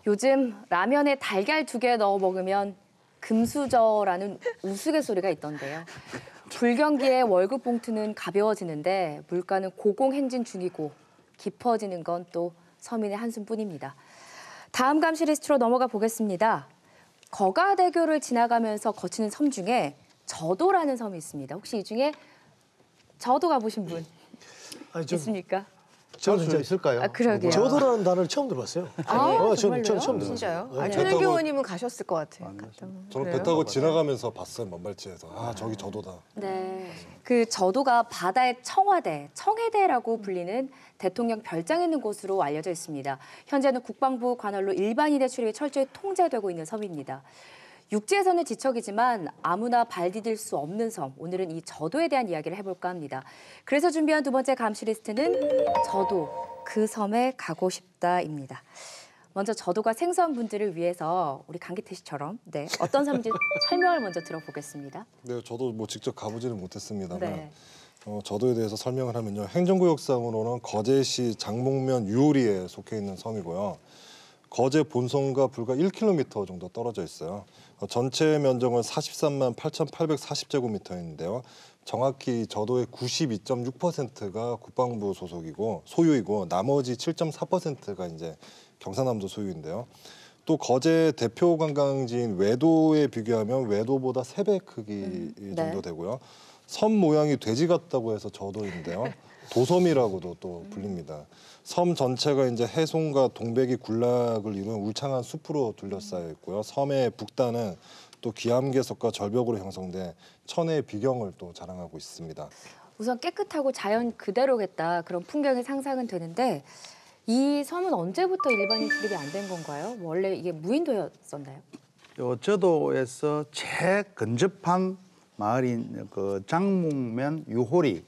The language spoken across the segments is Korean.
요즘 라면에 달걀 2개 넣어 먹으면 금수저라는 우스갯소리가 있던데요. 불경기에 월급 봉투는 가벼워지는데 물가는 고공행진 중이고 깊어지는 건 또 서민의 한숨뿐입니다. 다음 감시 리스트로 넘어가 보겠습니다. 거가대교를 지나가면서 거치는 섬 중에 저도라는 섬이 있습니다. 혹시 이 중에 저도 가보신 분 있습니까? 저는 이제 있을까요? 아, 그러게요. 저도라는 단어를 처음 들어봤어요. 정말요? 저는 처음 들었어요. 진짜요? 네. 천일교 의원님은 가셨을 것 같아요. 저는 배 타고 지나가면서 봤어요. 먼발치에서. 아, 저기 저도다. 네, 그 저도가 바다의 청와대, 청해대라고 불리는 대통령 별장 있는 곳으로 알려져 있습니다. 현재는 국방부 관할로 일반인의 출입이 철저히 통제되고 있는 섬입니다. 육지에서는 지척이지만 아무나 발 디딜 수 없는 섬. 오늘은 이 저도에 대한 이야기를 해볼까 합니다. 그래서 준비한 두 번째 감시 리스트는 저도, 그 섬에 가고 싶다입니다. 먼저 저도가 생소한분들을 위해서 우리 강기태 씨처럼 어떤 섬인지 설명을 먼저 들어보겠습니다. 네, 저도 뭐 직접 가보지는 못했습니다만 네. 저도에 대해서 설명을 하면요. 행정구역상으로는 거제시 장목면 유오리에 속해 있는 섬이고요. 거제 본섬과 불과 1km 정도 떨어져 있어요. 전체 면적은 43만 8,840제곱미터인데요. 정확히 저도의 92.6%가 국방부 소속이고 소유이고 나머지 7.4%가 이제 경상남도 소유인데요. 또 거제 대표 관광지인 외도에 비교하면 외도보다 3배 크기 정도 되고요. 섬 모양이 돼지 같다고 해서 저도인데요. 도섬이라고도 또 불립니다. 섬 전체가 이제 해송과 동백이 군락을 이루는 울창한 숲으로 둘러싸여 있고요. 섬의 북단은 또 기암괴석과 절벽으로 형성돼 천혜의 비경을 또 자랑하고 있습니다. 우선 깨끗하고 자연 그대로겠다 그런 풍경이 상상은 되는데 이 섬은 언제부터 일반인 출입이 안 된 건가요? 원래 이게 무인도였었나요? 요 저도에서 최근접한 마을인 그 장목면 유호리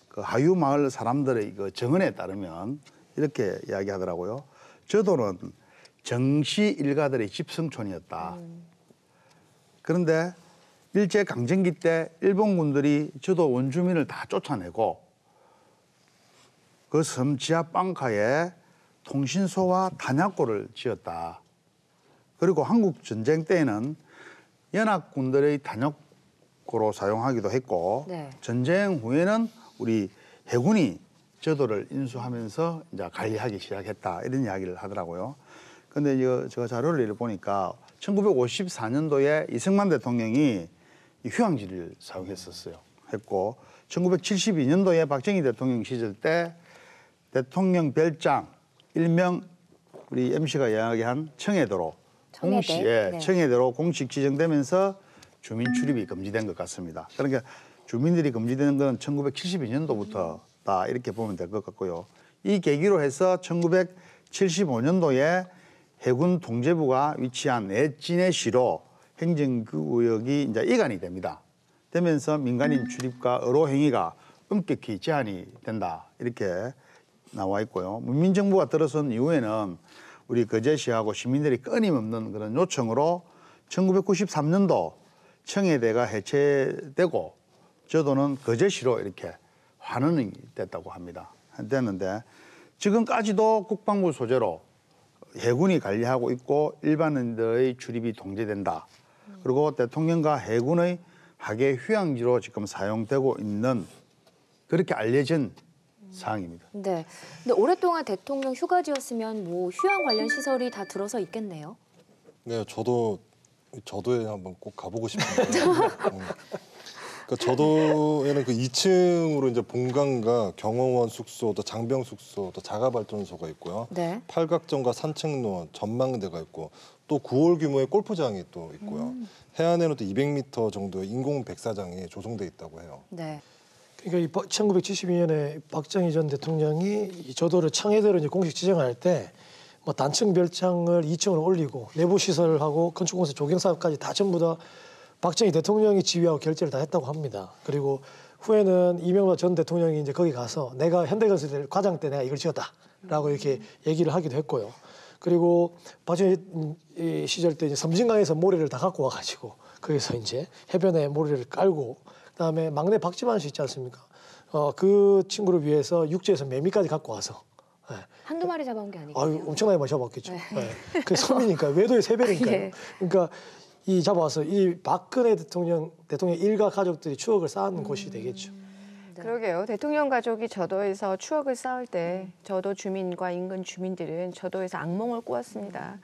그 하유 마을 사람들의 그 증언에 따르면 이렇게 이야기하더라고요. 저도는 정시 일가들의 집성촌이었다. 그런데 일제 강점기 때 일본군들이 저도 원주민을 다 쫓아내고 그 섬 지하 방카에 통신소와 탄약고를 지었다. 그리고 한국 전쟁 때에는 연합군들의 탄약고로 사용하기도 했고 전쟁 후에는 우리 해군이 저도를 인수하면서 이제 관리하기 시작했다 이런 이야기를 하더라고요. 근데 제가 자료를 보니까 1954년도에 이승만 대통령이 휴양지를 사용했었어요. 했고 1972년도에 박정희 대통령 시절 때 대통령 별장 일명 우리 MC가 이야기한 청해도로 청해도로 공식 지정되면서 주민 출입이 금지된 것 같습니다. 그러니까 주민들이 금지되는 건 1972년도부터다 이렇게 보면 될 것 같고요. 이 계기로 해서 1975년도에 해군 통제부가 위치한 내진해시로 행정구역이 이제 이관이 됩니다. 되면서 민간인 출입과 어로 행위가 엄격히 제한이 된다 이렇게 나와 있고요. 문민정부가 들어선 이후에는 우리 거제시하고 시민들이 끊임없는 그런 요청으로 1993년도 청해대가 해체되고 저도는 거제시로 이렇게 환원이 됐다고 합니다. 됐는데 지금까지도 국방부 소재로 해군이 관리하고 있고 일반인들의 출입이 통제된다. 그리고 대통령과 해군의 하계 휴양지로 지금 사용되고 있는 그렇게 알려진 사항입니다. 네. 근데 오랫동안 대통령 휴가지였으면 뭐 휴양 관련 시설이 다 들어서 있겠네요. 네, 저도에 한번 꼭 가보고 싶은데. 그러니까 저도에는 그 2층으로 이제 본관과 경호원 숙소, 또 장병 숙소, 또 자가발전소가 있고요. 팔각정과 산책로원, 전망대가 있고 또 9홀 규모의 골프장이 또 있고요. 해안에는 또 200m 정도의 인공 백사장이 조성돼 있다고 해요. 네. 그러니까 1972년에 박정희 전 대통령이 이 저도를 청해대로 이제 공식 지정할 때 뭐 단층 별장을 2층으로 올리고 내부 시설하고 건축공사 조경 사업까지 다 전부 다 박정희 대통령이 지휘하고 결재를 다 했다고 합니다. 그리고 후에는 이명박 전 대통령이 이제 거기 가서 내가 현대건설 과장 때 내가 이걸 지었다라고 이렇게 얘기를 하기도 했고요. 그리고 박정희 시절 때 이제 섬진강에서 모래를 다 갖고 와가지고 거기서 이제 해변에 모래를 깔고 그다음에 막내 박지만 씨 있지 않습니까? 그 친구를 위해서 육지에서 매미까지 갖고 와서 한두 마리 잡아온 게 아니겠네요. 아유, 엄청나게 많이 잡았겠죠. 네. 그 섬이니까 외도의 3배니까요. 예. 그러니까 이 잡아서 이 박근혜 대통령 일가 가족들이 추억을 쌓는 곳이 되겠죠. 네. 그러게요. 대통령 가족이 저도에서 추억을 쌓을 때 저도 주민과 인근 주민들은 저도에서 악몽을 꾸었습니다.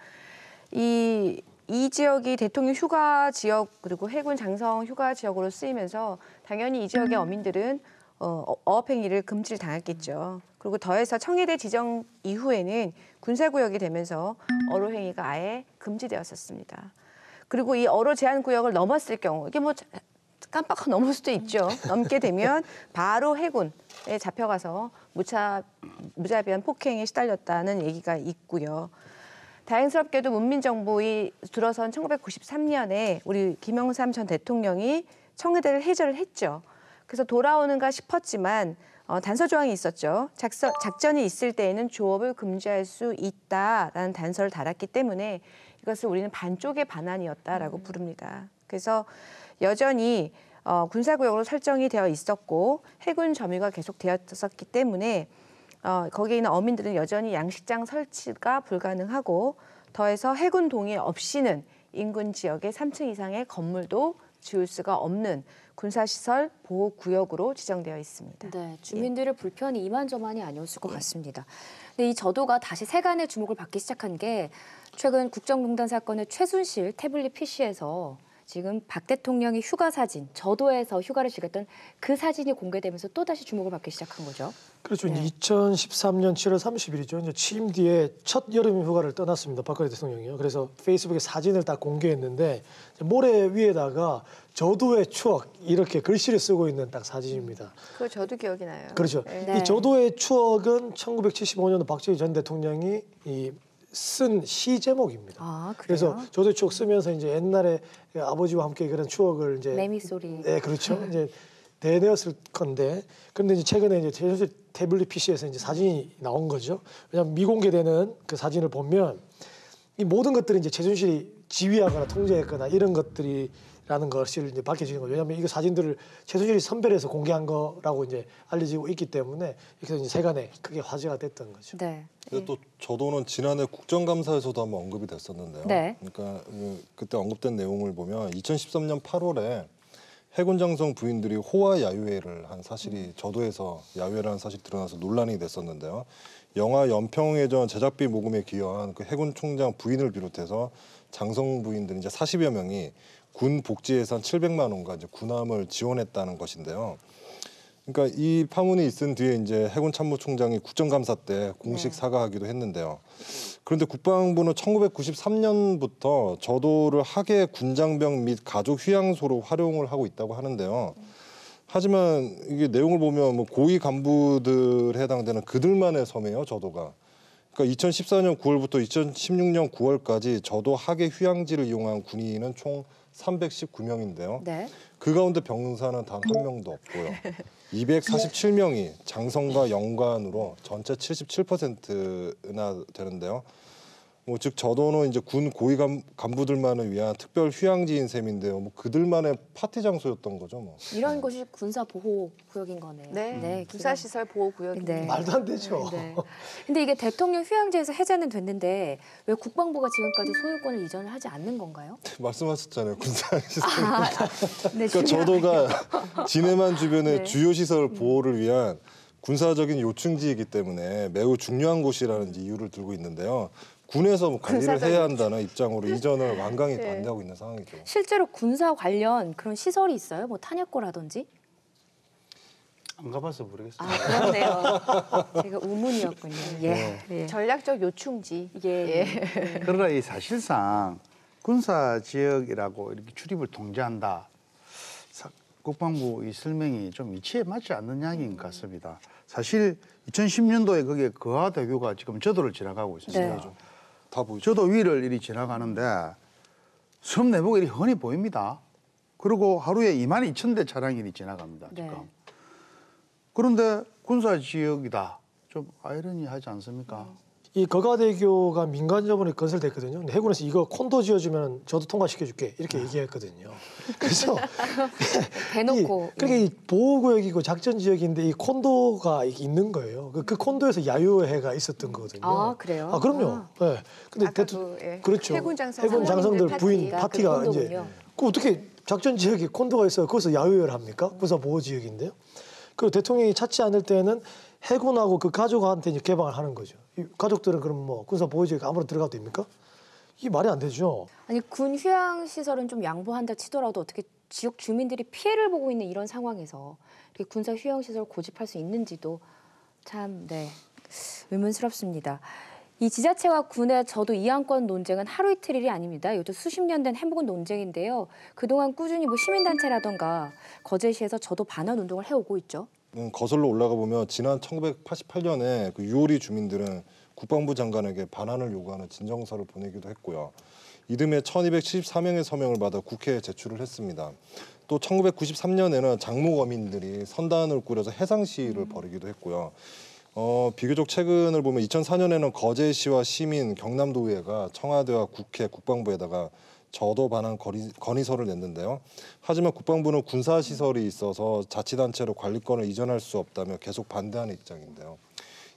이 지역이 대통령 휴가 지역 그리고 해군 장성 휴가 지역으로 쓰이면서 당연히 이 지역의 어민들은 어업행위를 금지를 당했겠죠. 그리고 더해서 청해대 지정 이후에는 군사구역이 되면서 어로행위가 아예 금지되었었습니다. 그리고 이 어로 제한 구역을 넘었을 경우 이게 뭐 깜빡 넘을 수도 있죠. 넘게 되면 바로 해군에 잡혀가서 무자비한 폭행에 시달렸다는 얘기가 있고요. 다행스럽게도 문민정부에 들어선 1993년에 우리 김영삼 전 대통령이 청해대를 해제를 했죠. 그래서 돌아오는가 싶었지만 단서 조항이 있었죠. 작전이 있을 때에는 조업을 금지할 수 있다라는 단서를 달았기 때문에 이것을 우리는 반쪽의 반환이었다라고 부릅니다. 그래서 여전히 군사구역으로 설정이 되어 있었고 해군 점유가 계속 되었었기 때문에 거기에 있는 어민들은 여전히 양식장 설치가 불가능하고 더해서 해군 동의 없이는 인근 지역에 3층 이상의 건물도 지을 수가 없는 군사시설 보호구역으로 지정되어 있습니다. 네, 주민들의 불편이 이만저만이 아니었을 것 같습니다. 근데 이 저도가 다시 세간의 주목을 받기 시작한 게 최근 국정농단 사건의 최순실 태블릿 PC에서 지금 박 대통령이 휴가 사진, 저도에서 휴가를 즐겼던 그 사진이 공개되면서 또다시 주목을 받기 시작한 거죠. 그렇죠. 네. 2013년 7월 30일이죠. 이제 취임 뒤에 첫 여름 휴가를 떠났습니다. 박근혜 대통령이요. 그래서 페이스북에 사진을 딱 공개했는데 모래 위에다가 저도의 추억 이렇게 글씨를 쓰고 있는 딱 사진입니다. 그거 저도 기억이 나요. 그렇죠. 네. 이 저도의 추억은 1975년도 박정희 전 대통령이 쓴 시 제목입니다. 아, 그래요? 그래서 저도의 추억 쓰면서 이제 옛날에 아버지와 함께 그런 추억을 이제 매미 소리. 네, 그렇죠. 이제 대내었을 건데, 그런데 이제 최근에 이제 최순실 태블릿 PC에서 이제 사진이 나온 거죠. 왜냐하면 미공개되는 그 사진을 보면 이 모든 것들이 이제 최순실이 지휘하거나 통제했거나 이런 것들이라는 것을 이제 밝혀지는 거죠. 왜냐하면 이거 사진들을 최순실이 선별해서 공개한 거라고 이제 알려지고 있기 때문에 이렇게 이제 세간에 크게 화제가 됐던 거죠. 네. 근데 또 저도는 지난해 국정감사에서도 한번 언급이 됐었는데요. 네. 그러니까 그때 언급된 내용을 보면 2013년 8월에 해군 장성 부인들이 호화 야유회를 한 사실이 저도에서 야유회를 한 사실이 드러나서 논란이 됐었는데요. 영화 연평해전 제작비 모금에 기여한 그 해군 총장 부인을 비롯해서 장성 부인들 이제 40여 명이 군 복지 예산 700만 원과 이제 군함을 지원했다는 것인데요. 그러니까 이 파문이 있은 뒤에 이제 해군 참모총장이 국정감사 때 공식 네. 사과하기도 했는데요. 그런데 국방부는 1993년부터 저도를 하계 군장병 및 가족 휴양소로 활용을 하고 있다고 하는데요. 하지만 이게 내용을 보면 뭐 고위 간부들에 해당되는 그들만의 섬이에요, 저도가. 그러니까 2014년 9월부터 2016년 9월까지 저도 하계 휴양지를 이용한 군인은 총 319명인데요. 네. 그 가운데 병사는 단 한 명도 없고요. 247명이 장성과 영관으로 전체 77%나 되는데요. 뭐 즉 저도는 이제 군 고위 간부들만을 위한 특별 휴양지인 셈인데요. 뭐 그들만의 파티 장소였던 거죠, 뭐. 이런 곳이 군사 보호 구역인 거네요. 네, 군사시설 보호구역입니다. 네. 말도 안 되죠. 네. 근데 이게 대통령 휴양지에서 해제는 됐는데 왜 국방부가 지금까지 소유권을 이전을 하지 않는 건가요? 말씀하셨잖아요, 군사시설. 네, 그러니까 저도가 진해만 주변의 네. 주요 시설 보호를 위한 군사적인 요충지이기 때문에 매우 중요한 곳이라는 이유를 들고 있는데요. 군에서 뭐 관리를 해야 한다는 입장으로 이전을 완강히 네. 반대하고 있는 상황이죠. 실제로 군사 관련 그런 시설이 있어요? 뭐 탄약고라든지? 안 가봐서 모르겠어요. 아, 그렇네요. 제가 우문이었군요. 예. 예. 전략적 요충지. 예. 그러나 이 사실상 군사 지역이라고 이렇게 출입을 통제한다. 국방부 이 설명이 좀 이치에 맞지 않는 이야기인 것 같습니다. 사실 2010년도에 거기에 거하대교가 지금 저도를 지나가고 있습니다. 네. 다 보이죠. 저도 위를 이리 지나가는데 섬 내부가 이리 훤히 보입니다. 그리고 하루에 22,000대 차량이 이리 지나갑니다. 네. 지금. 그런데 군사 지역이다. 좀 아이러니하지 않습니까? 이 거가대교가 민간 자본에 건설됐거든요. 근데 해군에서 이거 콘도 지어주면 저도 통과시켜줄게 이렇게 얘기했거든요. 그래서 대놓고. 그러니까 이 보호구역이고 작전지역인데 이 콘도가 있는 거예요. 그 콘도에서 야유회가 있었던 거거든요. 아, 그래요? 아, 그럼요. 아. 네. 근데 아까 예. 그렇죠. 해군 장성 해군 장성들 파티가 부인 그 파티가 이제 콘도군요. 그 어떻게 작전 지역에 콘도가 있어요. 거기서 야유회를 합니까? 군사 보호 지역인데요. 그리고 대통령이 찾지 않을 때는 해군하고 그 가족한테 이제 개방을 하는 거죠. 이 가족들은 그럼 뭐 군사 보호 지역에 아무나 들어가도 됩니까? 이게 말이 안 되죠. 아니 군 휴양 시설은 좀 양보한다 치더라도 어떻게 지역 주민들이 피해를 보고 있는 이런 상황에서 이렇게 군사 휴양 시설 고집할 수 있는지도 참 의문스럽습니다. 이 지자체와 군의 저도 이양권 논쟁은 하루 이틀 일이 아닙니다. 이것도 수십 년 된 해묵은 논쟁인데요. 그동안 꾸준히 뭐 시민단체라던가 거제시에서 저도 반환 운동을 해오고 있죠. 거슬러 올라가 보면 지난 1988년에 그 유오리 주민들은 국방부 장관에게 반환을 요구하는 진정서를 보내기도 했고요. 이듬해 1274명의 서명을 받아 국회에 제출을 했습니다. 또 1993년에는 장목어민들이 선단을 꾸려서 해상 시위를 벌이기도 했고요. 비교적 최근을 보면 2004년에는 거제시와 시민, 경남도의회가 청와대와 국회, 국방부에다가 저도 반환 건의서를 냈는데요. 하지만 국방부는 군사시설이 있어서 자치단체로 관리권을 이전할 수 없다며 계속 반대하는 입장인데요.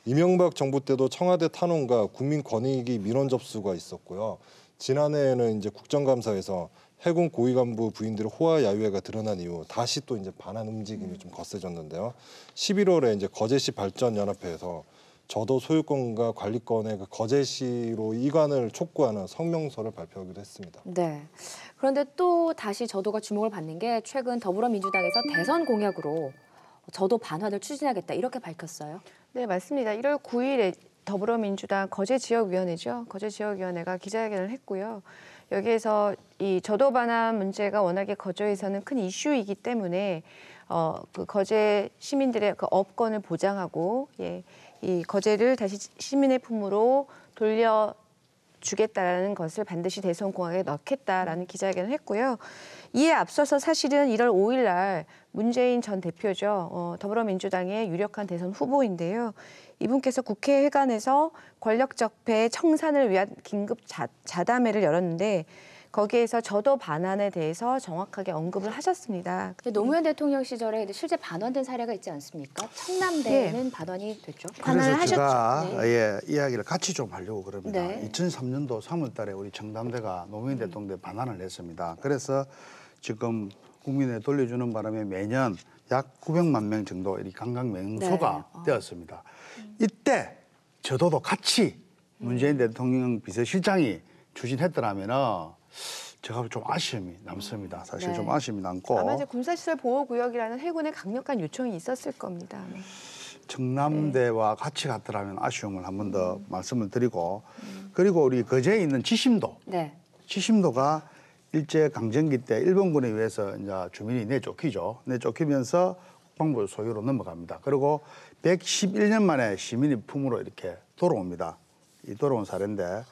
이명박 정부 때도 청와대 탄원과 국민권익위 민원 접수가 있었고요. 지난해에는 이제 국정감사에서 해군 고위 간부 부인들의 호화 야유회가 드러난 이후 다시 또 이제 반환 움직임이 좀 거세졌는데요. 11월에 이제 거제시 발전연합회에서 저도 소유권과 관리권의 그 거제시로 이관을 촉구하는 성명서를 발표하기도 했습니다. 네. 그런데 또 다시 저도가 주목을 받는 게 최근 더불어민주당에서 대선 공약으로 저도 반환을 추진하겠다 이렇게 밝혔어요. 네, 맞습니다. 1월 9일에 더불어민주당 거제지역위원회죠. 거제지역위원회가 기자회견을 했고요. 여기에서 이 저도 반환 문제가 워낙에 거제에서는 큰 이슈이기 때문에 그 거제 시민들의 그 업권을 보장하고 이 거제를 다시 시민의 품으로 돌려주겠다라는 것을 반드시 대선 공약에 넣겠다라는 기자회견을 했고요. 이에 앞서서 사실은 1월 5일 날 문재인 전 대표죠. 더불어민주당의 유력한 대선 후보인데요. 이분께서 국회 회관에서 권력 적폐 청산을 위한 긴급 자담회를 열었는데 거기에서 저도 반환에 대해서 정확하게 언급을 하셨습니다. 근데 노무현 대통령 시절에 실제 반환된 사례가 있지 않습니까? 청남대는 반환이 됐죠. 반환을 그래서 제가 하셨죠. 예, 이야기를 같이 좀 하려고 그럽니다. 네. 2003년도 3월 달에 우리 청담대가 노무현 대통령 반환을 했습니다. 그래서 지금 국민에 돌려주는 바람에 매년 약 900만 명 정도 이 관광 명소가 되었습니다. 이때 저도 같이 문재인 대통령 비서실장이 추진했더라면은 제가 좀 아쉬움이 남습니다. 사실 네. 좀 아쉬움이 남고 아마 이제 군사시설 보호구역이라는 해군의 강력한 요청이 있었을 겁니다. 청남대와 같이 갔더라면 아쉬움을 한 번 더 말씀을 드리고 그리고 우리 거제에 있는 지심도 네. 지심도가 일제 강점기 때 일본군에 의해서 이제 주민이 내쫓기죠. 내쫓기면서 국방부 소유로 넘어갑니다. 그리고 111년 만에 시민의 품으로 이렇게 돌아옵니다. 이 돌아온 사례인데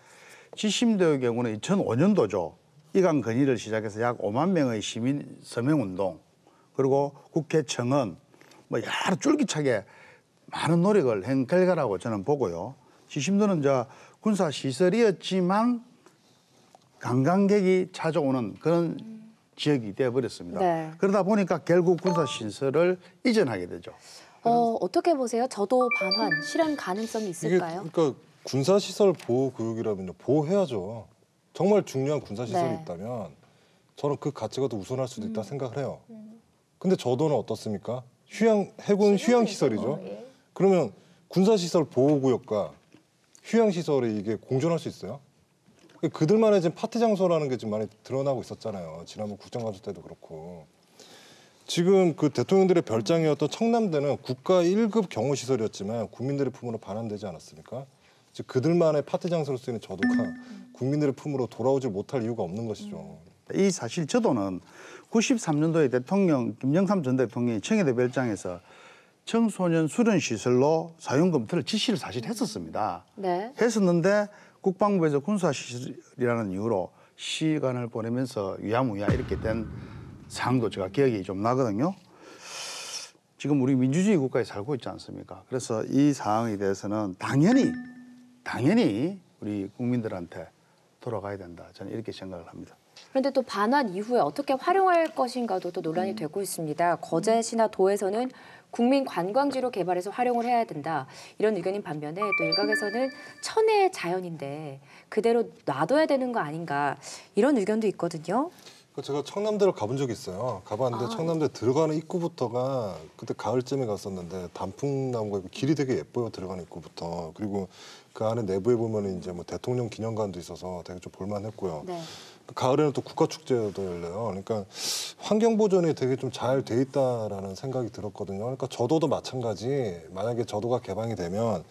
지심도의 경우는 2005년도죠. 이관 건의를 시작해서 약 5만 명의 시민 서명운동 그리고 국회 청원 뭐 여러 쫄깃하게 많은 노력을 한 결과라고 저는 보고요. 지심도는 이제 군사 시설이었지만 관광객이 찾아오는 그런 지역이 되어버렸습니다. 네. 그러다 보니까 결국 군사 시설을 이전하게 되죠. 어떻게 보세요? 저도 반환 실현 가능성이 있을까요? 이게 그러니까 군사시설 보호 교육이라면요 보호해야죠. 정말 중요한 군사시설이 네. 있다면 저는 그 가치가 더 우선할 수도 있다 생각을 해요. 근데 저도는 어떻습니까? 해군 휴양시설이죠. 그러면 군사시설 보호구역과 휴양시설이 이게 공존할 수 있어요? 그들만의 지금 파티 장소라는 게 지금 많이 드러나고 있었잖아요. 지난번 국정감사 때도 그렇고. 지금 그 대통령들의 별장이었던 청남대는 국가 1급 경호시설이었지만 국민들의 품으로 반환되지 않았습니까? 즉 그들만의 파티 장소로 쓰이는 저도가 국민들의 품으로 돌아오지 못할 이유가 없는 것이죠. 이 사실 저도는 93년도에 대통령 김영삼 전 대통령이 청와대 별장에서 청소년 수련 시설로 사용 검토를 지시를 사실 했었습니다. 네. 했었는데 국방부에서 군사시설이라는 이유로 시간을 보내면서 유야무야 이렇게 된 상황도 제가 기억이 좀 나거든요. 지금 우리 민주주의 국가에 살고 있지 않습니까? 그래서 이 상황에 대해서는 당연히 당연히 우리 국민들한테 돌아가야 된다. 저는 이렇게 생각을 합니다. 그런데 또 반환 이후에 어떻게 활용할 것인가도 또 논란이 되고 있습니다. 거제시나 도에서는 국민 관광지로 개발해서 활용을 해야 된다. 이런 의견인 반면에 또 일각에서는 천혜의 자연인데 그대로 놔둬야 되는 거 아닌가. 이런 의견도 있거든요. 제가 청남대를 가본 적이 있어요. 가봤는데 청남대 들어가는 입구부터가 그때 가을쯤에 갔었는데 단풍나무가 있고 길이 되게 예뻐요. 들어가는 입구부터. 그리고 그 안에 내부에 보면 이제 뭐 대통령 기념관도 있어서 되게 좀 볼만했고요. 네. 가을에는 또 국가축제도 열려요. 그러니까 환경 보존이 되게 좀 잘 돼 있다라는 생각이 들었거든요. 그러니까 저도도 마찬가지. 만약에 저도가 개방이 되면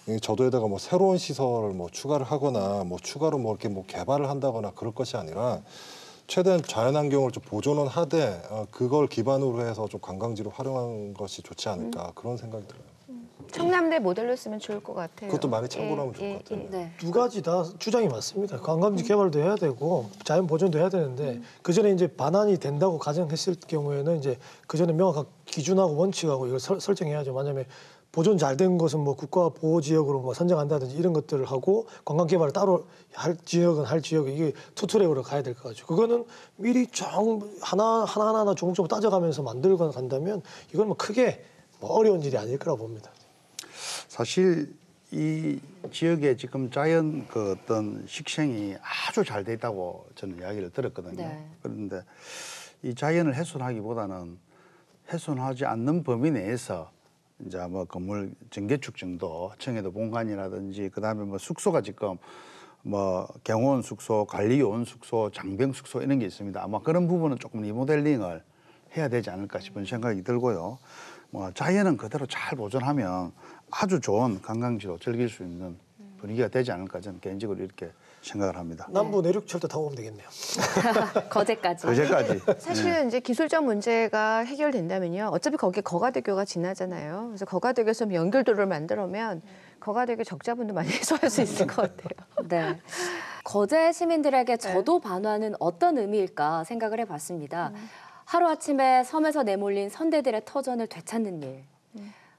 이 저도에다가 뭐 새로운 시설을 뭐 추가를 하거나 뭐 추가로 뭐 이렇게 뭐 개발을 한다거나 그럴 것이 아니라 최대한 자연환경을 좀 보존은 하되 그걸 기반으로 해서 좀 관광지로 활용한 것이 좋지 않을까 그런 생각이 들어요. 청남대 모델로 쓰면 좋을 것 같아요. 그것도 많이 참고를 하면 좋을 것 같아요. 네. 두 가지 다 주장이 맞습니다. 관광지 개발도 해야 되고 자연 보존도 해야 되는데 그 전에 이제 반환이 된다고 가정했을 경우에는 이제 그 전에 명확한 기준하고 원칙하고 이걸 설정해야죠. 만약에 보존 잘 된 것은 뭐 국가 보호 지역으로 뭐 선정한다든지 이런 것들을 하고 관광 개발을 따로 할 지역은 할 지역이 이게 투트랙으로 가야 될 것 같죠. 그거는 미리 하나하나 조금 따져가면서 만들고 간다면 이건 뭐 크게 뭐 어려운 일이 아닐 거라고 봅니다. 사실 이 지역에 지금 자연 그 어떤 식생이 아주 잘 돼 있다고 저는 이야기를 들었거든요. 네. 그런데 이 자연을 훼손하기보다는 훼손하지 않는 범위 내에서 이제 뭐 건물 정개축 정도, 청해도 본관이라든지 그다음에 뭐 숙소가 지금 뭐 경호원 숙소, 관리요원 숙소, 장병 숙소 이런 게 있습니다. 아마 그런 부분은 조금 리모델링을 해야 되지 않을까 싶은 생각이 들고요. 뭐 자연은 그대로 잘 보존하면 아주 좋은 관광지로 즐길 수 있는 분위기가 되지 않을까 저는 개인적으로 이렇게 생각을 합니다. 남부 내륙철도 타고 오면 되겠네요. 거제까지. 그제까지. 사실은 이제 기술적 문제가 해결된다면요. 어차피 거기에 거가대교가 지나잖아요. 그래서 거가대교에서 연결도로를 만들면 거가대교 적자분도 많이 해소할 수 있을 것 같아요. 네. 거제 시민들에게 저도 반환은 어떤 의미일까 생각을 해봤습니다. 하루아침에 섬에서 내몰린 선대들의 터전을 되찾는 일.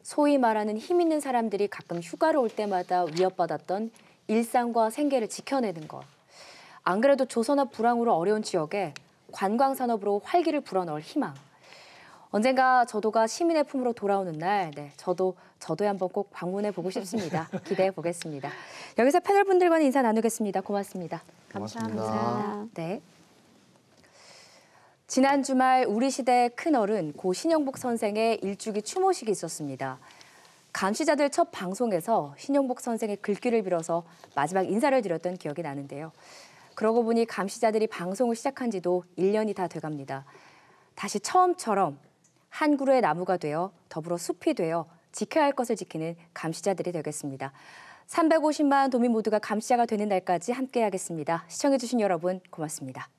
소위 말하는 힘 있는 사람들이 가끔 휴가를 올 때마다 위협받았던 일상과 생계를 지켜내는 것. 안 그래도 조선업 불황으로 어려운 지역에 관광산업으로 활기를 불어넣을 희망. 언젠가 저도가 시민의 품으로 돌아오는 날, 네, 저도에 한번 꼭 방문해 보고 싶습니다. 기대해 보겠습니다. 여기서 패널 분들과는 인사 나누겠습니다. 고맙습니다. 고맙습니다. 네. 지난 주말 우리 시대의 큰어른 고 신영복 선생의 일주기 추모식이 있었습니다. 감시자들 첫 방송에서 신영복 선생의 글귀를 빌어서 마지막 인사를 드렸던 기억이 나는데요. 그러고 보니 감시자들이 방송을 시작한 지도 1년이 다 돼갑니다. 다시 처음처럼 한 그루의 나무가 되어 더불어 숲이 되어 지켜야 할 것을 지키는 감시자들이 되겠습니다. 350만 도민 모두가 감시자가 되는 날까지 함께하겠습니다. 시청해주신 여러분 고맙습니다.